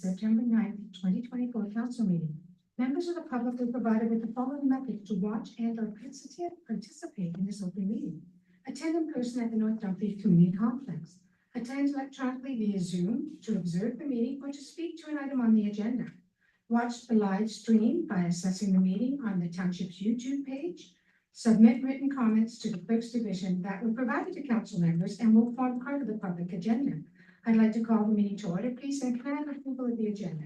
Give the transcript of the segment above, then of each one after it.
September 9th, 2024 council meeting. Members of the public are provided with the following methods to watch and or participate in this open meeting. Attend in person at the North Dunkley Community Complex. Attend electronically via Zoom to observe the meeting or to speak to an item on the agenda. Watch the live stream by accessing the meeting on the Township's YouTube page. Submit written comments to the Clerk's Division that were provided to council members and will form part of the public agenda. I'd like to call the meeting to order, please, and can I have approval of the agenda?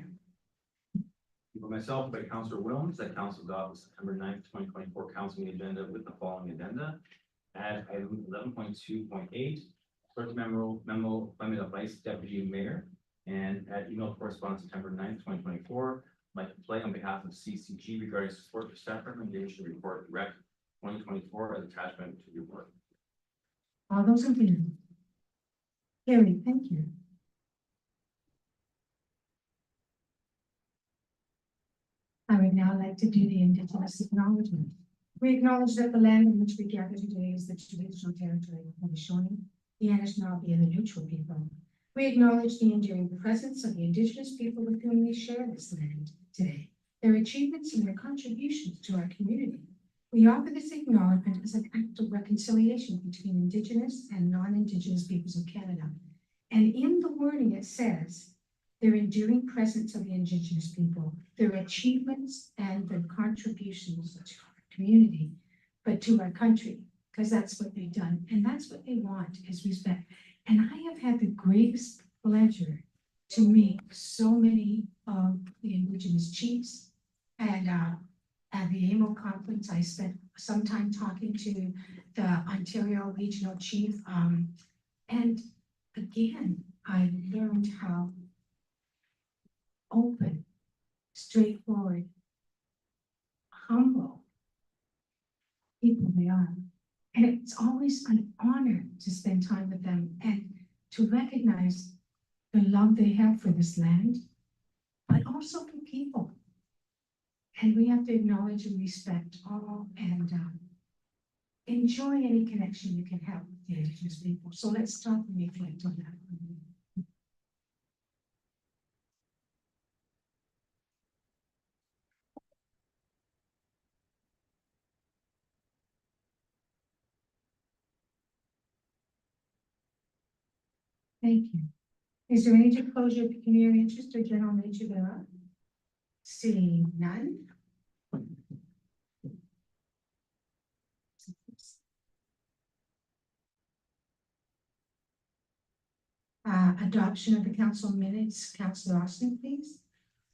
For myself, by Councilor Williams, that council adopted September 9th, 2024 council meeting agenda with the following addenda. Add item 11.2.8, clerk memo appointment of vice deputy mayor, and add email correspondence September 9th, 2024. Like to play on behalf of CCG regarding support for staff recommendation report rec 2024 as attachment to the report. All those in favor? Carried, thank you. I would now like to do the Indigenous acknowledgement. We acknowledge that the land in which we gather today is the traditional territory of the Haudenosaunee, the Anishinaabe, and the Neutral people. We acknowledge the enduring presence of the Indigenous people with whom we share this land today, their achievements and their contributions to our community. We offer this acknowledgement as an act of reconciliation between Indigenous and non-Indigenous peoples of Canada. And in the wording it says, their enduring presence of the Indigenous people, their achievements and their contributions to our community, but to our country, because that's what they've done. And that's what they want is respect. And I have had the greatest pleasure to meet so many of the Indigenous chiefs. And at the AMO conference, I spent some time talking to the Ontario regional chief. And again, I learned how open, straightforward, humble people they are. And it's always an honor to spend time with them and to recognize the love they have for this land, but also for people. And we have to acknowledge and respect all and enjoy any connection you can have with the Indigenous people. So let's stop and reflect on that. Thank you. Is there any disclosure of pecuniary interest or general nature thereof? Seeing none. Adoption of the council minutes. Councilor Austin, please.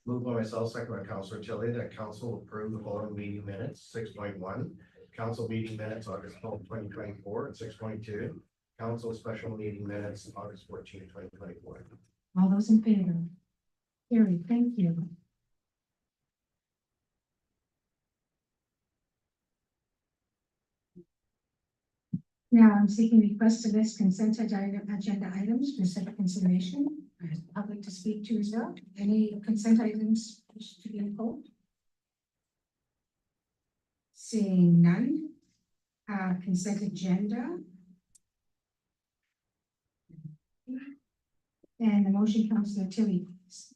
Moved by myself, second by Councilor Tilley, that council approve the following meeting minutes. 6.1, council meeting minutes, August 12, 2024, and 6.2, council special meeting minutes, August 14, 2024. All those in favor? Carried, thank you. Now I'm seeking requests to list consent agenda items for separate consideration. Public to speak to as well. Any consent items wish to be pulled? Seeing none. Consent agenda. And the motion, Councilor Tilley, please.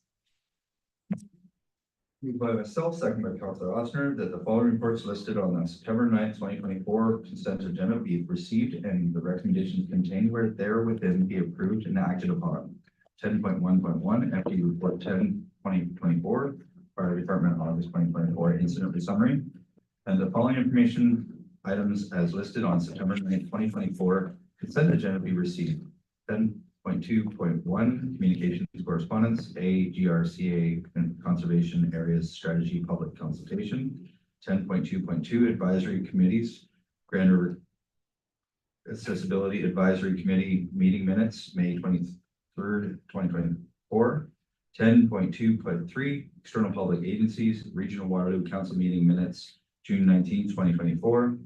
Moved by myself, second by Councilor Ossner, that the following reports listed on the September 9th, 2024 consent agenda be received and the recommendations contained where therewithin be approved and acted upon. 10.1.1 FD Report 10/2024, Fire Department August 2024 Incident Summary, and the following information items as listed on September 9th, 2024 consent agenda be received. 10.2.1 Communications Correspondence, GRCA Conservation Areas Strategy Public Consultation. 10.2.2 Advisory Committees, Grand River Accessibility Advisory Committee meeting minutes, May 23rd, 2024. 10.2.3 External Public Agencies, Regional Waterloo Council meeting minutes, June 19th, 2024.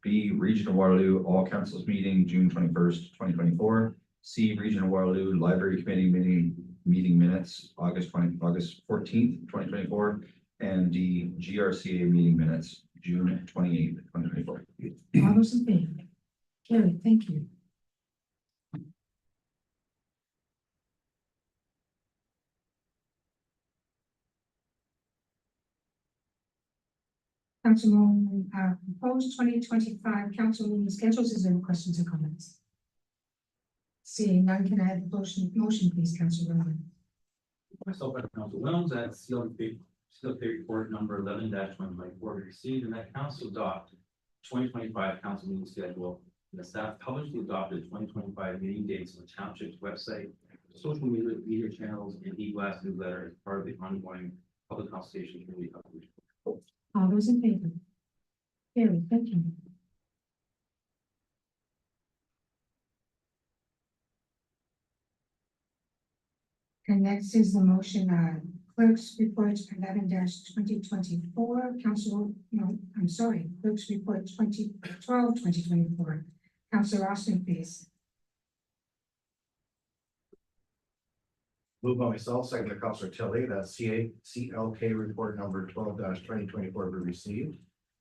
B, Regional Waterloo All Councils meeting, June 21st, 2024. C, Regional Waterloo Library Committee meeting minutes, August 14th, 2024, and D, GRCA meeting minutes, June 28th, 2024. All those in favor? Carried, thank you. Councilwoman, proposed 2025 council meeting schedules. Is there any questions or comments? Seeing none, can I have the motion, please, Councilwoman? Myself and Council Williams at CLP report number 11-2024 be received and that council adopt 2025 council meeting schedule. And the staff publicly adopted 2025 meeting dates on the township's website, social media channels, and e-blast newsletter as part of the ongoing public consultation committee outreach. All those in favor? Carried, thank you. And next is the motion, clerk's report 11-2024, clerk's report 2024. Councilor Austin, please. Moved by myself, second by Councilor Tilly, that CLK report number 12-2024 be received.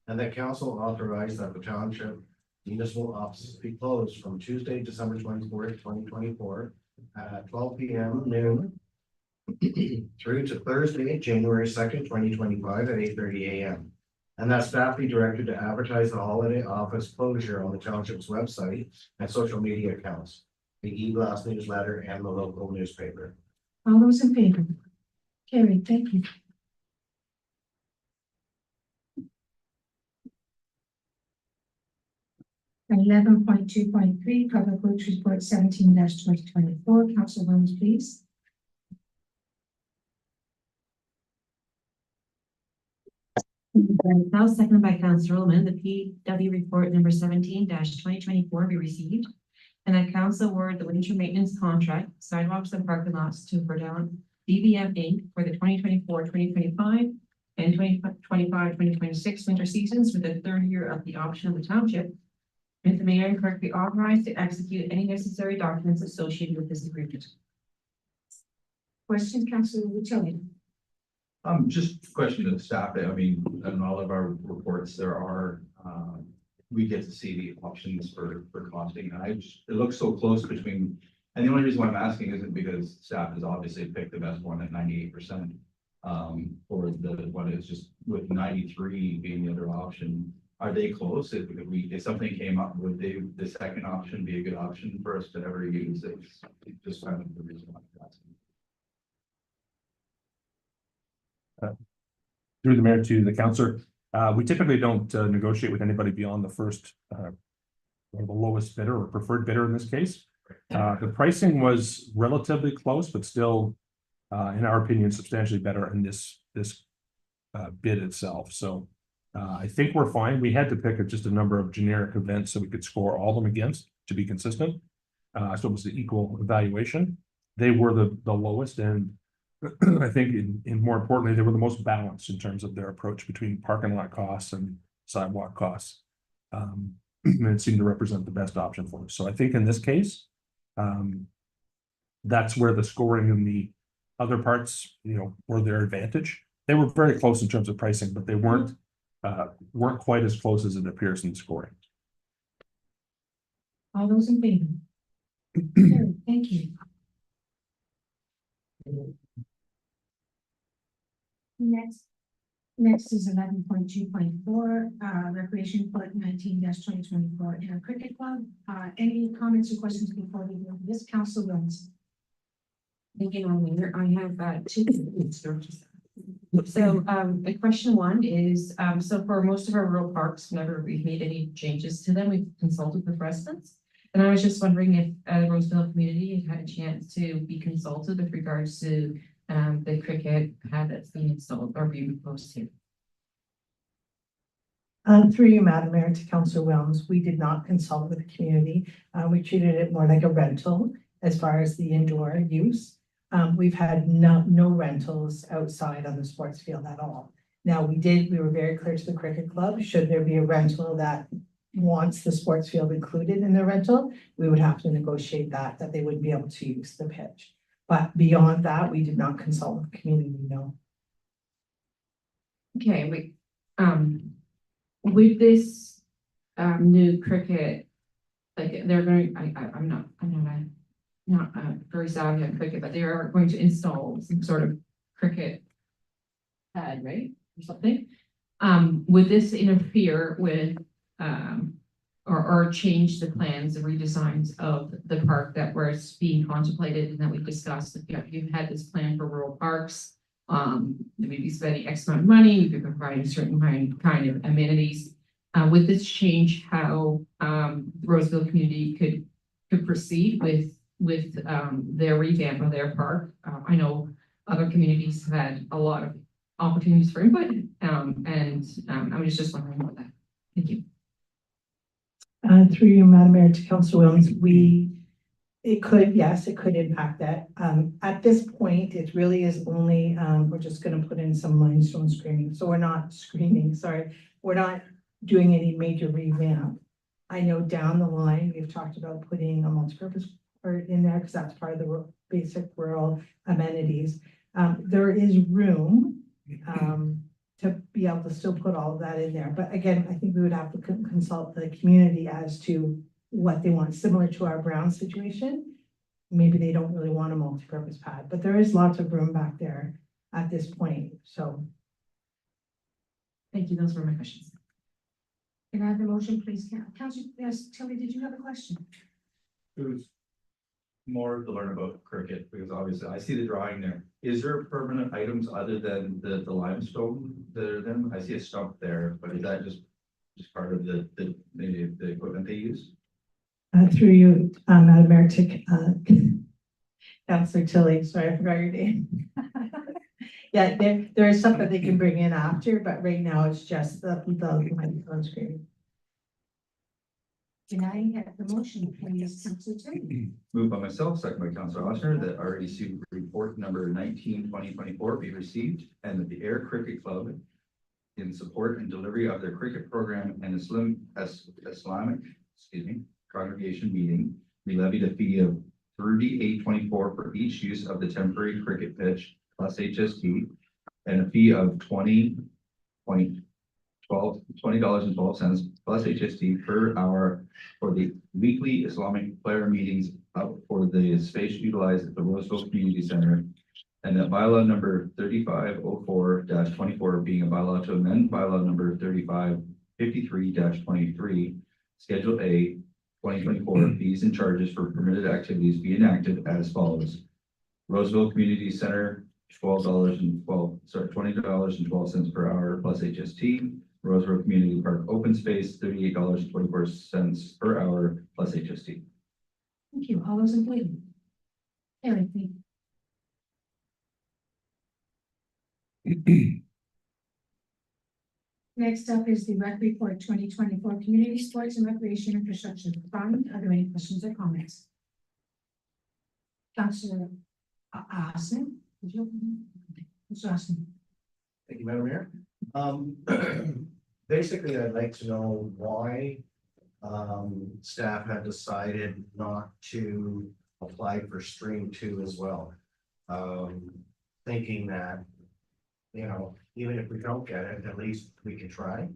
And that council authorized that the township municipal offices be closed from Tuesday, December 24th, 2024 at 12 p.m. noon through to Thursday, January 2nd, 2025 at 8:30 a.m. And that staff be directed to advertise the holiday office closure on the township's website and social media accounts, the e-blast newsletter, and the local newspaper. All those in favor? Carried, thank you. And 11.2.3, Public Works Report 17-2024. Council Williams, please. Now, seconded by Councilor Ullman, the PW report number 17-2024 be received. And that council award the winter maintenance contract, sidewalks and parking lots to Verdun BVM Inc. for the 2024-2025 and 2025-2026 winter seasons with the third year of the option of the township. And the mayor and clerk be authorized to execute any necessary documents associated with this agreement. Questions, Councilor Tilly? Just a question to the staff. I mean, in all of our reports, there are, we get to see the options for costing. And it looks so close between, and the only reason why I'm asking isn't because staff has obviously picked the best one at 98%. Or the one is just with 93 being the other option. Are they close? If something came up, would the second option be a good option for us to ever use? It's just kind of the reason why I'm asking. Through the mayor to the councillor, we typically don't negotiate with anybody beyond the first or the lowest bidder or preferred bidder in this case. The pricing was relatively close, but still, in our opinion, substantially better in this bid itself. So I think we're fine. We had to pick just a number of generic events so we could score all of them against to be consistent. So it was the equal evaluation. They were the lowest, and I think in more importantly, they were the most balanced in terms of their approach between parking lot costs and sidewalk costs. And it seemed to represent the best option for us. So I think in this case, that's where the scoring in the other parts, were their advantage. They were very close in terms of pricing, but they weren't quite as close as it appears in the scoring. All those in favor? Thank you. Next is 11.2.4, Recreation Report 19-2024 in a cricket club. Any comments or questions before we go to this? Council Williams? Thank you, Mayor. I have two. So the question one is, so for most of our rural parks, whenever we've made any changes to them, we've consulted with residents. And I was just wondering if the Roseville community had had a chance to be consulted with regards to the cricket pad that's being installed or being proposed to. Through you, Madam Mayor, to Councillor Williams, we did not consult with the community. We treated it more like a rental as far as the indoor use. We've had no rentals outside on the sports field at all. Now, we were very clear to the cricket club, should there be a rental that wants the sports field included in the rental, we would have to negotiate that they wouldn't be able to use the pitch. But beyond that, we did not consult with the community, no. Okay, with this new cricket, like they're going, I'm not very savvy on cricket, but they are going to install some sort of cricket pad, right, or something. Would this interfere with, or change the plans, the redesigns of the park that was being contemplated and that we've discussed? You've had this plan for rural parks. Maybe spending X amount of money, we've been providing certain kind of amenities. Would this change how, the Roseville community could proceed with their revamp of their park? I know other communities have had a lot of opportunities for input, and I was just wondering about that. Thank you. Through you, Madam Mayor, to Councilor Williams, it could impact that. At this point, it really is only, we're just gonna put in some limestone screening, so we're not doing any major revamp. I know down the line, we've talked about putting a multipurpose part in there, because that's part of the basic rural amenities. There is room, to be able to still put all of that in there. But again, I think we would have to consult the community as to what they want, similar to our Brown situation. Maybe they don't really want a multi-purpose pad, but there is lots of room back there at this point, so. Thank you. Those were my questions. Can I have the motion, please? Councillor, yes, Tilly, did you have a question? It was more to learn about cricket, because obviously I see the drawing there. Is there permanent items other than the limestone that are then? I see a stump there, but is that just part of the equipment they use? Through you, Madam Mayor, to Councillor Tilly, sorry, I forgot your name. Yeah, there is stuff that they can bring in after, but right now it's just the microphone screen. Can I have the motion, please, Councillor Tilly? Moved by myself, second by Councillor Ossner, that REC report number 19/2024 be received, and that the Air Cricket Club, in support and delivery of their cricket program and Islamic, congregation meeting, be levied a fee of $38.24 for each use of the temporary cricket pitch plus HST, and a fee of $20.12 plus HST per hour for the weekly Islamic player meetings up for the space utilized at the Roseville Community Center. And that bylaw number 3504-24 being a bylaw to amend bylaw number 3553-23, Schedule A, 2024 fees and charges for permitted activities be enacted as follows. Roseville Community Center, $20.12 per hour plus HST. Roseville Community Park Open Space, $38.24 per hour plus HST. Thank you. All those in favor? Carried, thank you. Next up is the Rec Report 2024 Community Sports and Recreation Infrastructure Fund. Are there any questions or comments? Councillor Austin, did you? Mr. Austin. Thank you, Madam Mayor. Basically, I'd like to know why staff had decided not to apply for Stream 2 as well. Thinking that, you know, even if we don't get it, at least we can try.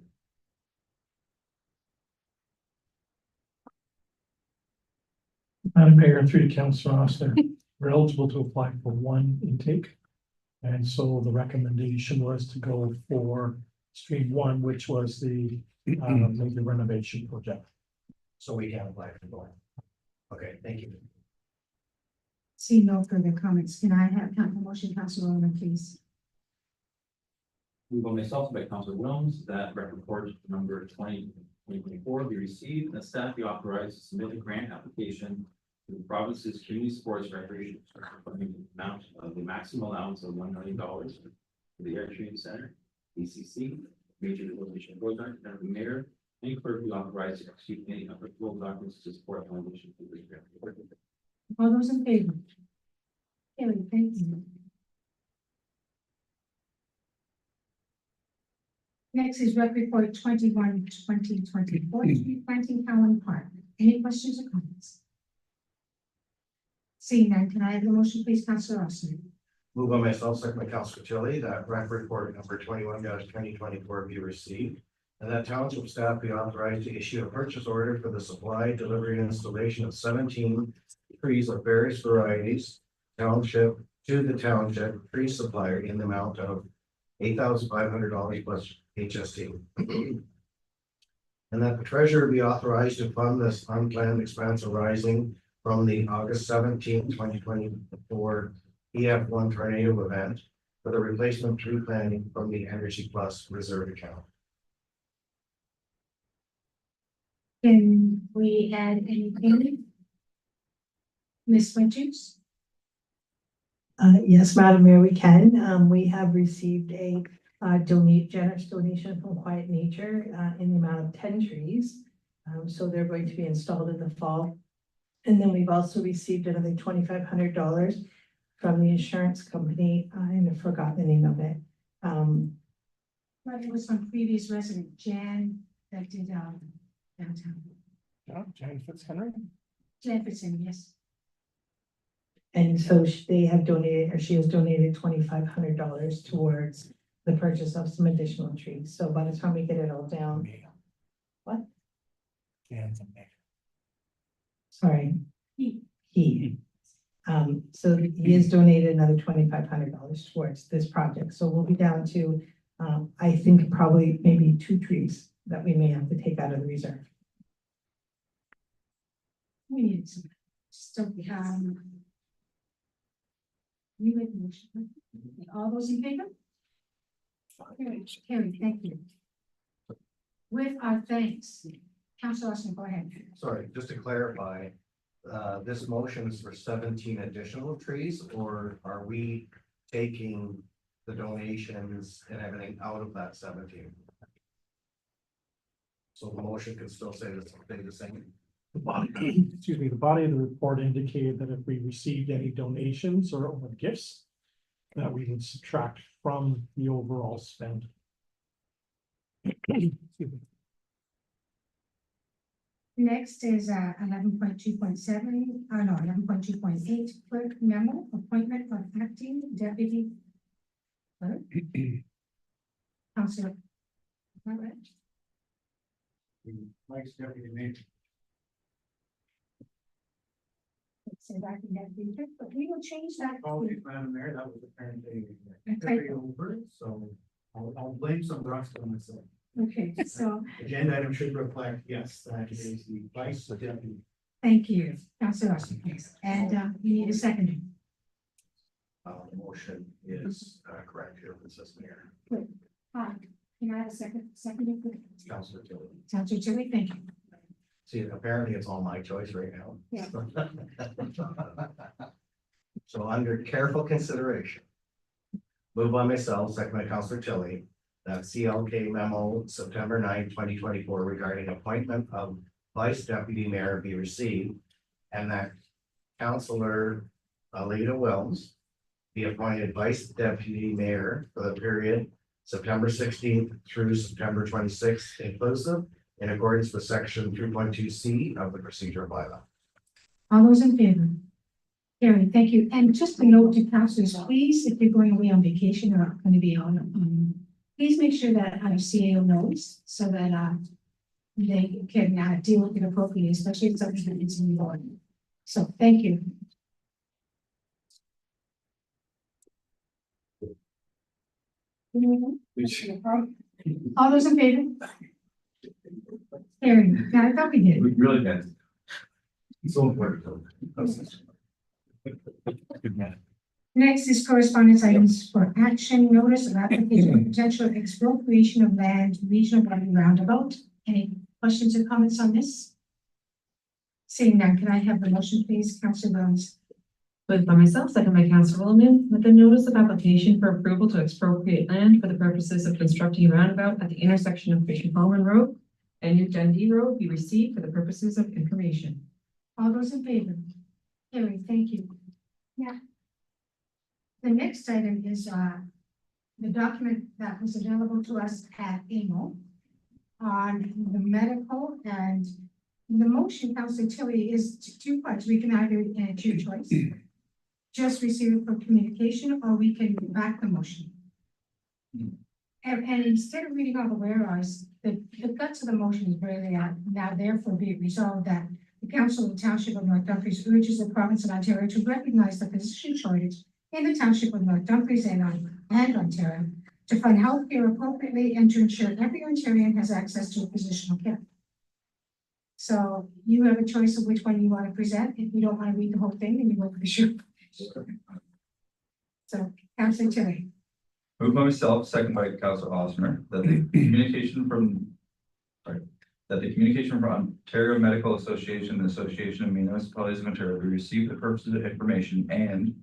Madam Mayor, through to Councillor Ossner, we're eligible to apply for one intake. And so the recommendation was to go for Stream 1, which was the major renovation project. So we can apply for both. Okay, thank you. See no further comments. Can I have the motion, Councillor Roman, please? Moved by myself by Councillor Williams, that Rec Report number 2024 be received, and that staff be authorized to submit a grant application to the province's community sports recreation funding amount of the maximum allowance of $1 million for the Air Training Center, ACC, major rehabilitation project, and the mayor and clerk be authorized to execute any applicable documents to support foundation for this grant. All those in favor? Carried, thank you. Next is Rec Report 21/2024, tree planting Cowan Park. Any questions or comments? Seeing none, can I have the motion, please, Councillor Austin? Moved by myself, second by Councillor Tilly, that Rec Report number 21/2024 be received, and that township staff be authorized to issue a purchase order for the supply, delivery, and installation of 17 trees of various varieties to the township tree supplier in the amount of $8,500 plus HST. And that the treasurer be authorized to fund this unplanned expense arising from the August 17, 2024 EF1 tornado event for the replacement tree planting from the Energy Plus reserve account. Can we add anything? Ms. Winters? Yes, Madam Mayor, we can. We have received a generous donation from Quiet Nature in the amount of 10 trees. So they're going to be installed in the fall. And then we've also received another $2,500 from the insurance company. I've forgotten the name of it. But it was from previous resident Jan that did downtown. Jan Fitzhenry? Jan Fitzgerald, yes. And so they have donated, or she has donated $2,500 towards the purchase of some additional trees. So by the time we get it all down, what? Jan's a mayor. Sorry. He. So he has donated another $2,500 towards this project. So we'll be down to, I think probably maybe 2 trees that we may have to take out of the reserve. We need some. So, you make the motion. All those in favor? Carry, thank you. With our thanks, Councilor Austin, go ahead. Sorry, just to clarify, this motion is for 17 additional trees, or are we taking the donations and everything out of that 17? So the motion can still say the same. The body, excuse me, the body of the report indicated that if we received any donations or gifts, that we would subtract from the overall spend. Excuse me. Next is 11.2.7, no, 11.2.8, clerk memo, appointment of acting deputy clerk. Councilor. All right. Mike's deputy mayor. Let's say that in that future, but we will change that. Madam Mayor, that was apparently Okay. over, so I'll blame some rust on myself. Okay, so Agenda item should reflect, yes, that is the vice deputy. thank you, Councilor Austin, please. And we need a second. The motion is correct here, consistent here. Hi, can I have a second? Second, Councilor Tilley. Councilor Tilly, thank you. See, apparently it's all my choice right now. Yeah. So under careful consideration. Moved by myself, second by Councilor Tilley, that CLK memo September 9, 2024 regarding appointment of vice deputy mayor be received. And that Councilor Alida Wilms be appointed vice deputy mayor for the period September 16th through September 26th inclusive, in accordance with section 3.2C of the procedure bylaw. All those in favor? Carrie, thank you. And just a note to councilors, please, if you're going away on vacation or going to be on, please make sure that our CAO knows so that they can deal with it appropriately, especially if something that is in the board. So thank you. All those in favor? Carrie, yeah, I thought we did. We really got. So important. Good man. Next is correspondence items for action, notice of application of potential expropriation of land, regional body roundabout. Any questions or comments on this? Seeing none, can I have the motion, please, Councilor Williams? Moved by myself, second by Councilor Williams, that the notice of application for approval to expropriate land for the purposes of constructing a roundabout at the intersection of Fisher Palmer Road and New Dundee Road be received for the purposes of information. All those in favor? Carrie, thank you. Yeah. The next item is the document that was available to us at AMO on the medical, and the motion, Councilor Tilly, is two parts. We can either, and it's your choice, just receive it for communication, or we can back the motion. And instead of reading all the whereas, the guts of the motion is really now therefore be it resolved that the Council of the Township of North Dumfries urges the province of Ontario to recognize the physician shortage in the Township of North Dumfries and Ontario, to fund healthcare appropriately and to ensure every Ontarian has access to a physician care. So you have a choice of which one you want to present. If you don't want to read the whole thing, then you vote for the short. So, Councillor Tilly. Moved by myself, second by Councilor Osmer, that the communication from, that the communication from Ontario Medical Association, the Association of Municipalities of Ontario, be received for purposes of information and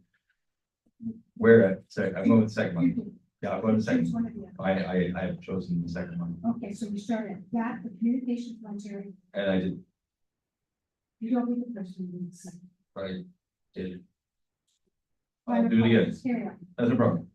where, sorry, I'm going with the second one. Yeah, I'm going with the second one. I have chosen the second one, Okay, so you start at that, the communication from Ontario. and I did, You don't read the first one, you read the second. I did. I'll do it again. Carry on. That's no problem.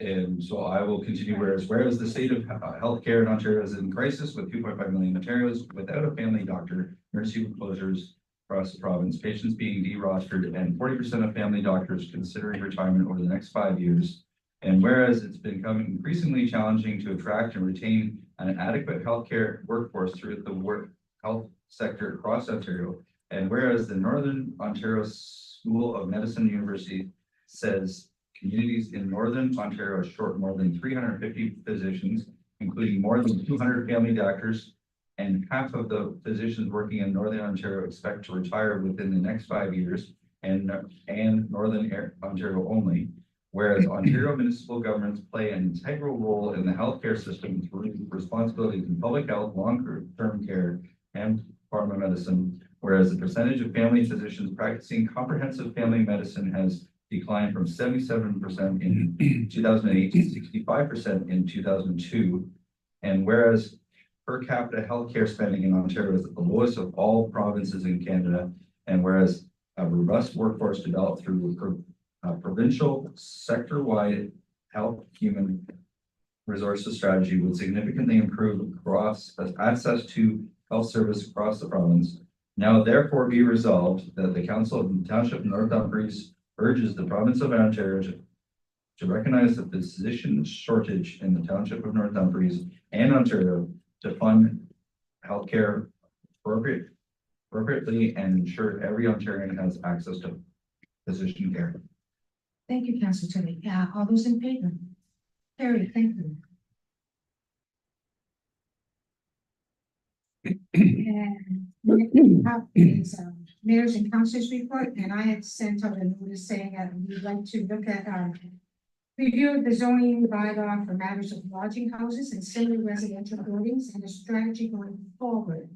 And so I will continue, whereas the state of healthcare in Ontario is in crisis with 2.5 million Ontarians without a family doctor, emergency room closures across the province, patients being de-rostered, and 40% of family doctors considering retirement over the next 5 years. And whereas it's becoming increasingly challenging to attract and retain an adequate healthcare workforce through the health sector across Ontario, and whereas the Northern Ontario School of Medicine University says communities in Northern Ontario are short more than 350 physicians, including more than 200 family doctors, and half of the physicians working in Northern Ontario expect to retire within the next 5 years, and Northern Ontario only. Whereas Ontario municipal governments play an integral role in the healthcare system through responsibilities in public health, long-term care, and pharma medicine. Whereas the percentage of family physicians practicing comprehensive family medicine has declined from 77% in 2008 to 65% in 2002. And whereas per capita healthcare spending in Ontario is at the lowest of all provinces in Canada, and whereas a robust workforce developed through provincial sector-wide health human resources strategy would significantly improve across access to health service across the province. Now therefore be resolved that the Council of the Township of North Dumfries urges the province of Ontario to recognize the physician shortage in the Township of North Dumfries and Ontario to fund healthcare appropriately and ensure every Ontarian has access to physician care. Thank you, Councillor Tilly. All those in favor? Carried, thank you. And next we have is mayor's and councilors report, and I had sent out a notice saying that we'd like to look at review of the zoning bylaw for matters of lodging houses and similar residential buildings and a strategy going forward.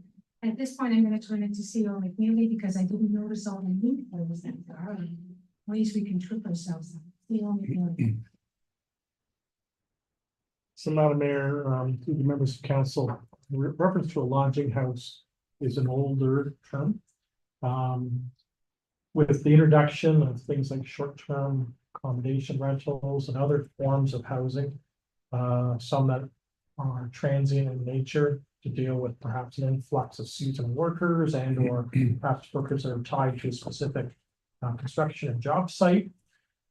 At this point, I'm going to turn it to CEO McNeely because I didn't notice all the loopholes that there are ways we can trip ourselves. CEO McNeely. So, Madam Mayor, to the members of council, reference to a lodging house is an older term. With the introduction of things like short-term accommodation rentals and other forms of housing, some that are transient in nature to deal with perhaps an influx of seasonal workers and or perhaps workers that are tied to a specific construction and job site.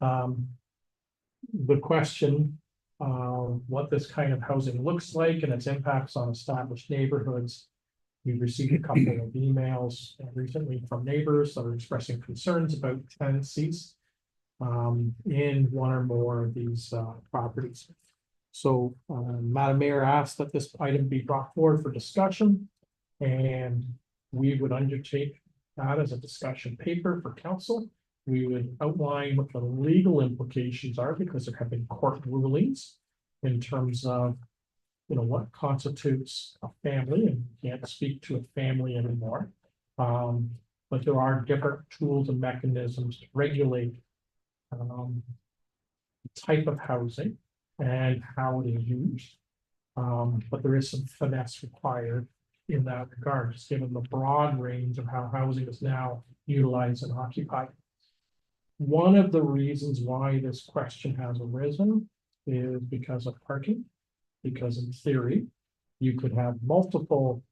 The question what this kind of housing looks like and its impacts on established neighborhoods. We've received a couple of emails recently from neighbors that are expressing concerns about tenancies in one or more of these properties. So Madam Mayor asked that this item be brought forward for discussion, and we would undertake that as a discussion paper for council. We would outline what the legal implications are because there have been court rulings in terms of, you know, what constitutes a family, and you can't speak to a family anymore. But there are different tools and mechanisms to regulate the type of housing and how it is used. But there is some finesse required in that regard, just given the broad range of how housing is now utilized and occupied. One of the reasons why this question has arisen is because of parking. Because in theory, you could have multiple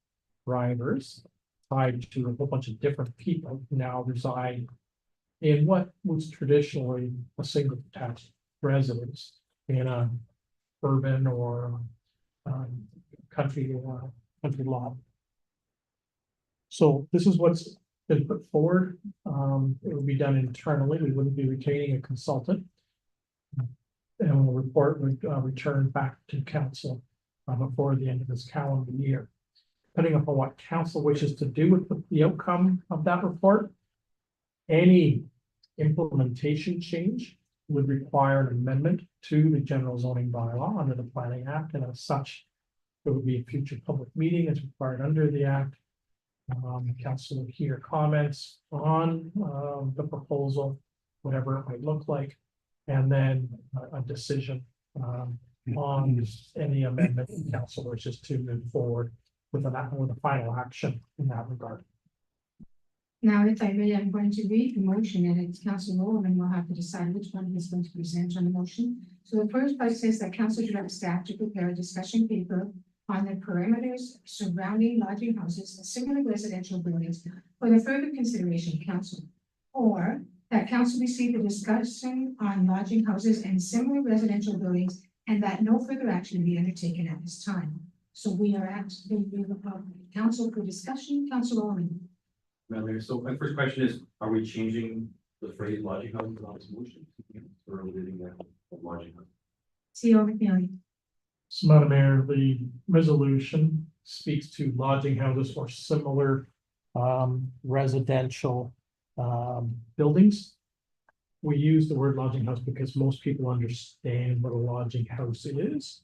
drivers tied to a whole bunch of different people who now reside in what was traditionally a single detached residence in a urban or country lot. So this is what's been put forward. It would be done internally. We wouldn't be retaining a consultant. and a report would return back to council before the end of this calendar year. Depending upon what council wishes to do with the outcome of that report, any implementation change would require an amendment to the general zoning bylaw under the Planning Act, and as such, there would be a future public meeting as required under the act. Council will hear comments on the proposal, whatever it might look like, and then a decision on any amendment council wishes to move forward with a final action in that regard. Now, if I may, I'm going to read the motion and it's Council Rowland and we'll have to decide which one he's going to present on the motion. So the first part says that council directs staff to prepare a discussion paper on the perimeters surrounding lodging houses and similar residential buildings for the further consideration of council. Or that council receive a discussion on lodging houses and similar residential buildings and that no further action be undertaken at this time. So we are actually council for discussion, Council Rowland. Madam Mayor, so my first question is, are we changing the phrase lodging house on this motion? Or are we leaving that lodging house? CO McNally. So, Madam Mayor, the resolution speaks to lodging houses or similar residential buildings. We use the word lodging house because most people understand what a lodging house is,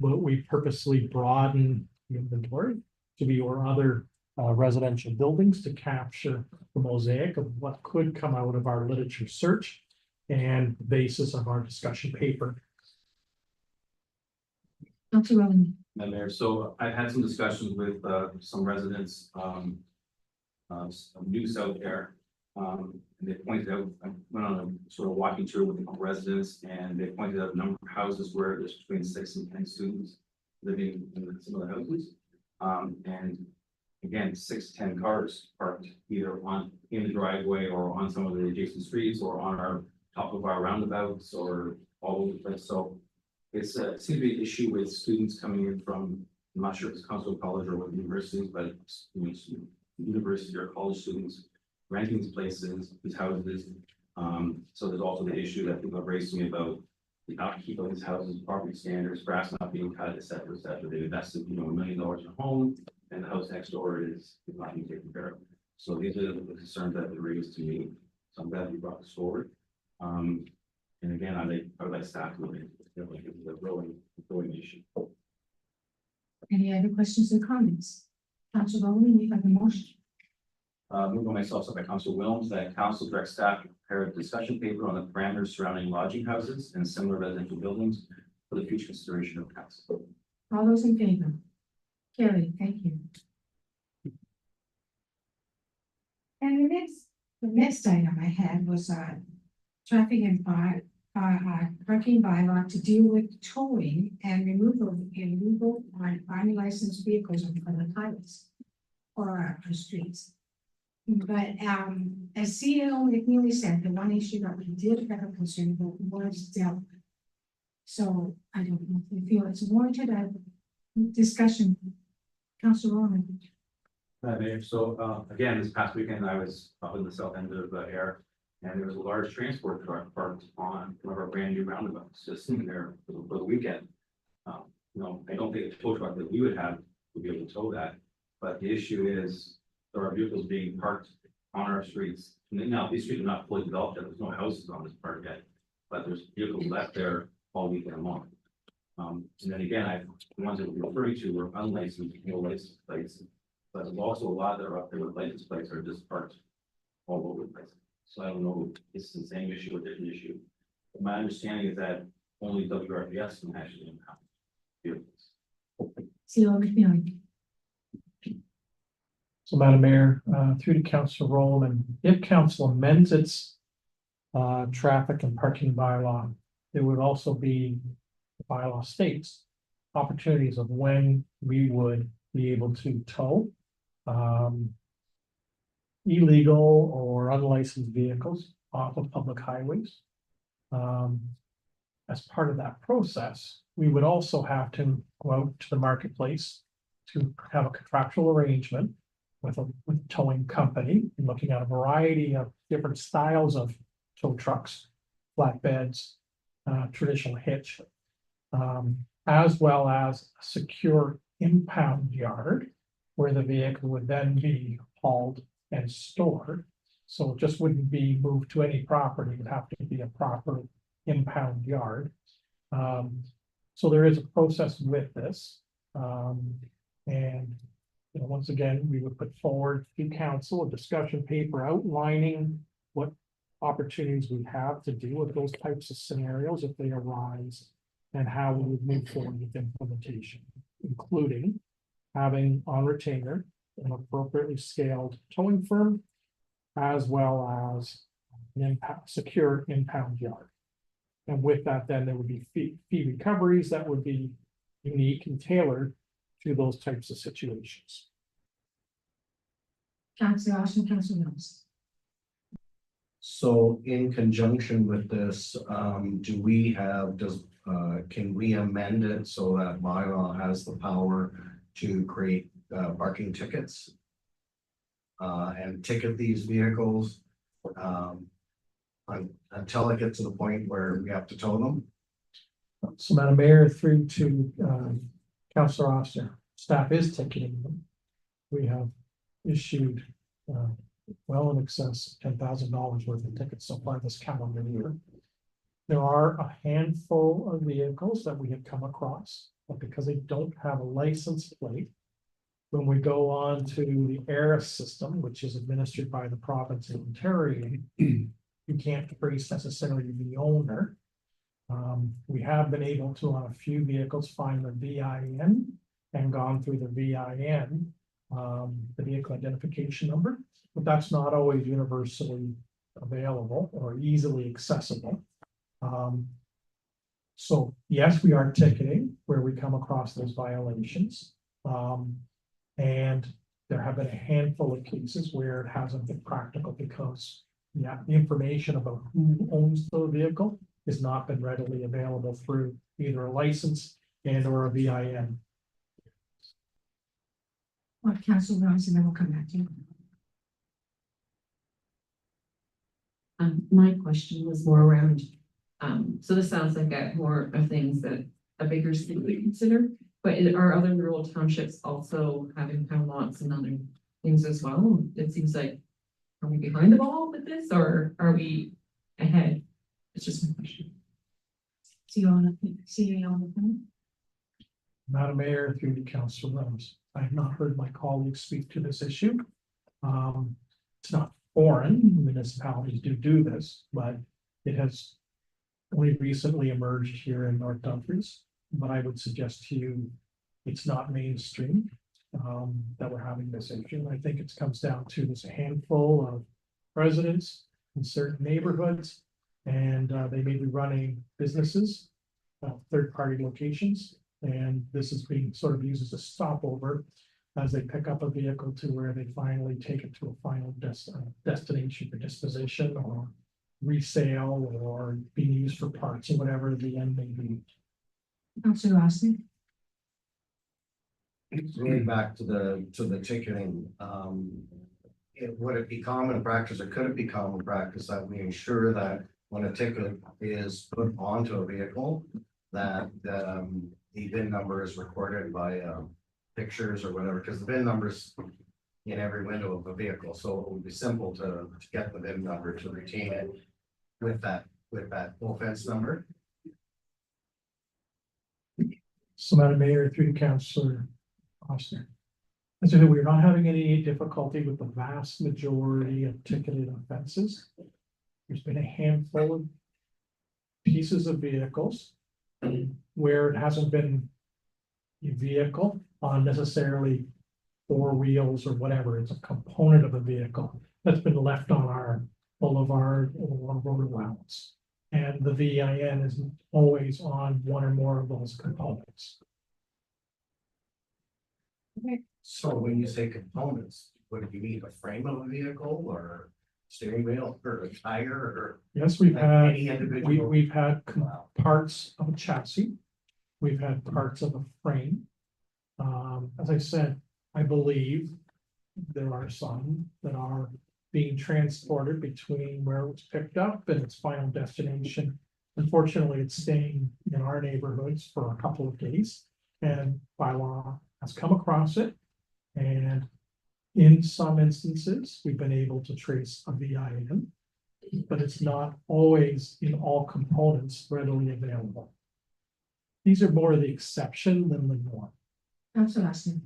but we purposely broaden the inventory to be or other residential buildings to capture the mosaic of what could come out of our literature search and the basis of our discussion paper. Council Rowland. Madam Mayor, so I've had some discussions with some residents new south there. And they pointed out, I went on a sort of walking tour with the residents and they pointed out a number of houses where there's between 6 and 10 students living in some of the houses. And again, 6 to 10 cars parked either in the driveway or on some of the adjacent streets or on our top of our roundabouts or all over the place. So it's seems to be an issue with students coming in from, I'm not sure if it's Council College or what universities, but it's, university or college students renting these places, these houses. So there's also the issue that people have raised to me about the upkeep of these houses, property standards, grass not being cut, et cetera, et cetera. They invested, $1 million in a home and the house next door is not being taken care of. So these are the concerns that were raised to me. So I'm glad you brought this forward. And again, I would like staff to look into the growing issue. Any other questions or comments? Council Rowland, you have the motion. Moved by myself, so by Council Williams, that council direct staff to prepare a discussion paper on the parameters surrounding lodging houses and similar residential buildings for the future consideration of council. All those in favor? Carried, thank you. And the next item I had was traffic and parking bylaw to deal with towing and removal on unlicensed vehicles on public highways or our streets. But as CEO McNeely said, the one issue that we did have a concern about was dealt with. So I don't know if you feel it's warranted a discussion. Council Rowland. Mayor, so again, this past weekend, I was up in the south end of Air, and there was a large transport truck parked on one of our brand new roundabouts, just sitting there for the weekend. I don't think a tow truck that we would have would be able to tow that, but the issue is there are vehicles being parked on our streets. And now these streets are not fully developed yet. There's no houses on this part yet, but there's vehicles left there all weekend long. And then again, the ones that we're referring to were unlicensed, no license plates, but there's also a lot that are up there with license plates that are just parked all over the place. So I don't know if it's the same issue or different issue. But my understanding is that only WRPS can actually impound vehicles. CEO McNeely. So, Madam Mayor, through to Council Rowland, if council amends its traffic and parking bylaw, there would also be, the bylaw states, opportunities of when we would be able to tow illegal or unlicensed vehicles off of public highways. As part of that process, we would also have to go out to the marketplace to have a contractual arrangement with a towing company, and looking at a variety of different styles of tow trucks, flatbeds, traditional hitch. As well as a secure impound yard where the vehicle would then be hauled and stored. So it just wouldn't be moved to any property, it would have to be a proper impound yard. So there is a process with this. And once again, we would put forward to council a discussion paper outlining what opportunities we have to deal with those types of scenarios if they arise, and how we would move forward with implementation, including having on retainer an appropriately scaled towing firm, as well as an secure impound yard. And with that, then there would be fee recoveries that would be unique and tailored to those types of situations. Councillor Austin, Councillor Mills. So in conjunction with this, can we amend it so that bylaw has the power to create parking tickets? And ticket these vehicles until it gets to the point where we have to tow them? So Madam Mayor, through to Councillor Oster, staff is ticketing them. We have issued well in excess of $10,000 worth of tickets so far this calendar year. There are a handful of vehicles that we have come across, but because they don't have a license plate, when we go on to the ARIS system, which is administered by the province of Ontario, you can't trace necessarily the owner. We have been able to, on a few vehicles, find the VIN and gone through the VIN, the vehicle identification number, but that's not always universally available or easily accessible. So yes, we are ticketing where we come across those violations. And there have been a handful of cases where it hasn't been practical because the information about who owns the vehicle has not been readily available through either a license and or a VIN. Well, Councillor Mills, and then we'll come back to you. My question was more around, so this sounds like more of things that a bigger city would consider, but are other rural townships also having impound lots and other things as well? It seems like, are we behind the ball with this, or are we ahead? It's just my question. See you on the phone. Madam Mayor, through to Councillor Rose. I have not heard my colleagues speak to this issue. It's not foreign, municipalities do this, but it has only recently emerged here in North Dumfries. But I would suggest to you, it's not mainstream that we're having this issue. I think it comes down to there's a handful of residents in certain neighborhoods, and they may be running businesses, third-party locations, and this is being sort of used as a stopover as they pick up a vehicle to where they finally take it to a final destination for disposition or resale or being used for parts or whatever the end may be. Councillor Austin. Going back to the ticketing, would it be common practice or could it be common practice that we ensure that when a ticket is put onto a vehicle, that the VIN number is recorded by pictures or whatever, because the VIN number's in every window of a vehicle, so it would be simple to get the VIN number to retain it with that offense number. So Madam Mayor, through to Councillor Oster. I said that we're not having any difficulty with the vast majority of ticketed offenses. There's been a handful of pieces of vehicles where it hasn't been a vehicle on necessarily four wheels or whatever. It's a component of a vehicle that's been left on our boulevard or road allowance. And the VIN is always on one or more of those components. So when you say components, what do you mean, a frame of a vehicle or steering wheel or a tire or? Yes, we've had, Any individual? we've had parts of a chassis. We've had parts of a frame. As I said, I believe there are some that are being transported between where it was picked up and its final destination Unfortunately, it's staying in our neighborhoods for a couple of days, and bylaw has come across it. And in some instances, we've been able to trace a VIN, but it's not always in all components readily available. These are more the exception than the norm. Council Austin.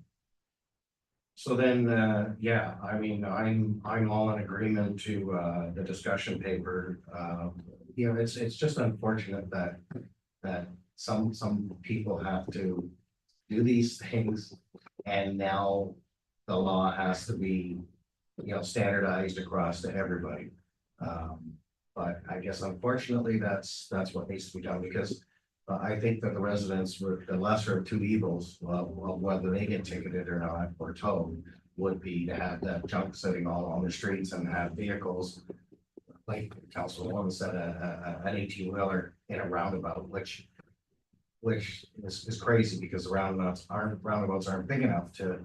So then, yeah, I mean, I'm all in agreement to, the discussion paper. You know, it's just unfortunate that some people have to do these things. And now the law has to be, you know, standardized across to everybody. But I guess unfortunately, that's what needs to be done, because I think that the residents were the lesser of two evils, well, whether they get ticketed or not, or towed, would be to have that junk sitting all on the streets and have vehicles. Like Councilwoman said, an 18-wheeler in a roundabout, which is crazy, because the roundabouts aren't big enough to,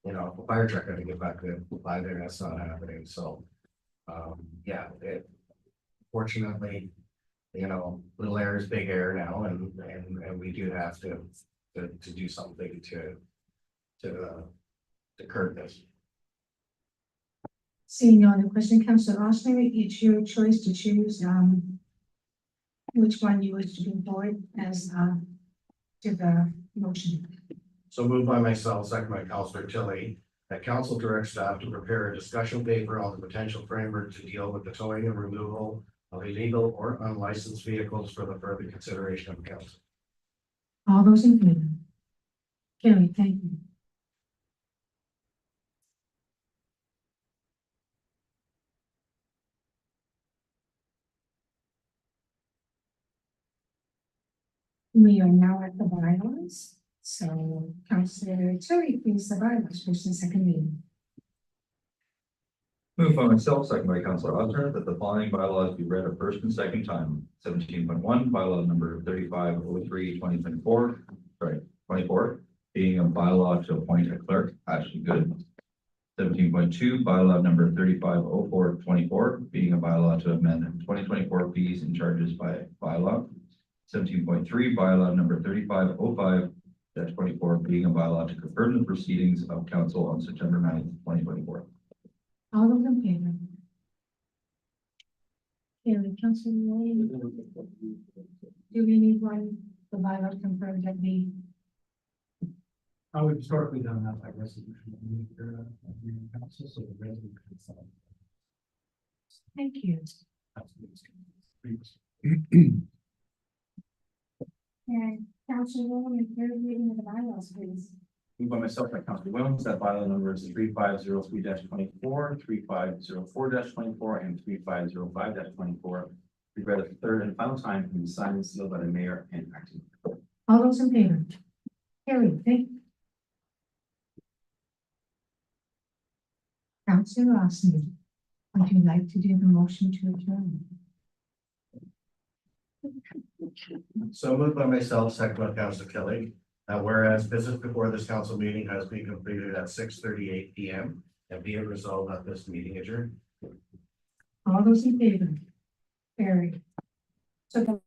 you know, if a fire truck had to get back there, by there, that's not happening, so. Yeah, fortunately, you know, little air is big air now, and we do have to do something to curb this. Seeing no other question, Council Austin, it's your choice to choose, which one you wish to bring forward as, to the motion. So moved by myself, second by Councilor Tilley, that council directs staff to prepare a discussion paper on the potential framework to deal with the towing and removal of illegal or unlicensed vehicles for the further consideration of council. All those in favor? Carried, thank you. We are now at the bylaws, so Councilor Terry, please, the bylaws, first and second reading. Moved by myself, second by Councilor Osmer, that the following bylaws be read a first and second time. 17.1, bylaw number 3503/2024, 24, being a bylaw to appoint a clerk, Ashley Good. 17.2, bylaw number 3504/24, being a bylaw to amend 2024 fees and charges by bylaw. 17.3, bylaw number 3505/24, being a bylaw to confirm the proceedings of council on September 9th, 2024. All those in favor? Carried, Councilor Williams. Do we need one, the bylaws confirmed that we, We've historically done that by resolution. Council, so the resolution. thank you. And Councilor Williams, third reading of the bylaws, please. Moved by myself, by Councilor Williams, that bylaw numbers 3503-24, 3504-24, and 3505-24 be read a third and final time and be signed and sealed by the mayor and acting. All those in favor? Carried, thank you. Councilor Austin, would you like to do the motion to adjourn? So moved by myself, second by Councilor Kelly, that whereas business before this council meeting has been completed at 6:38 PM, and be it resolved that this meeting adjourned. All those in favor? Carried. So the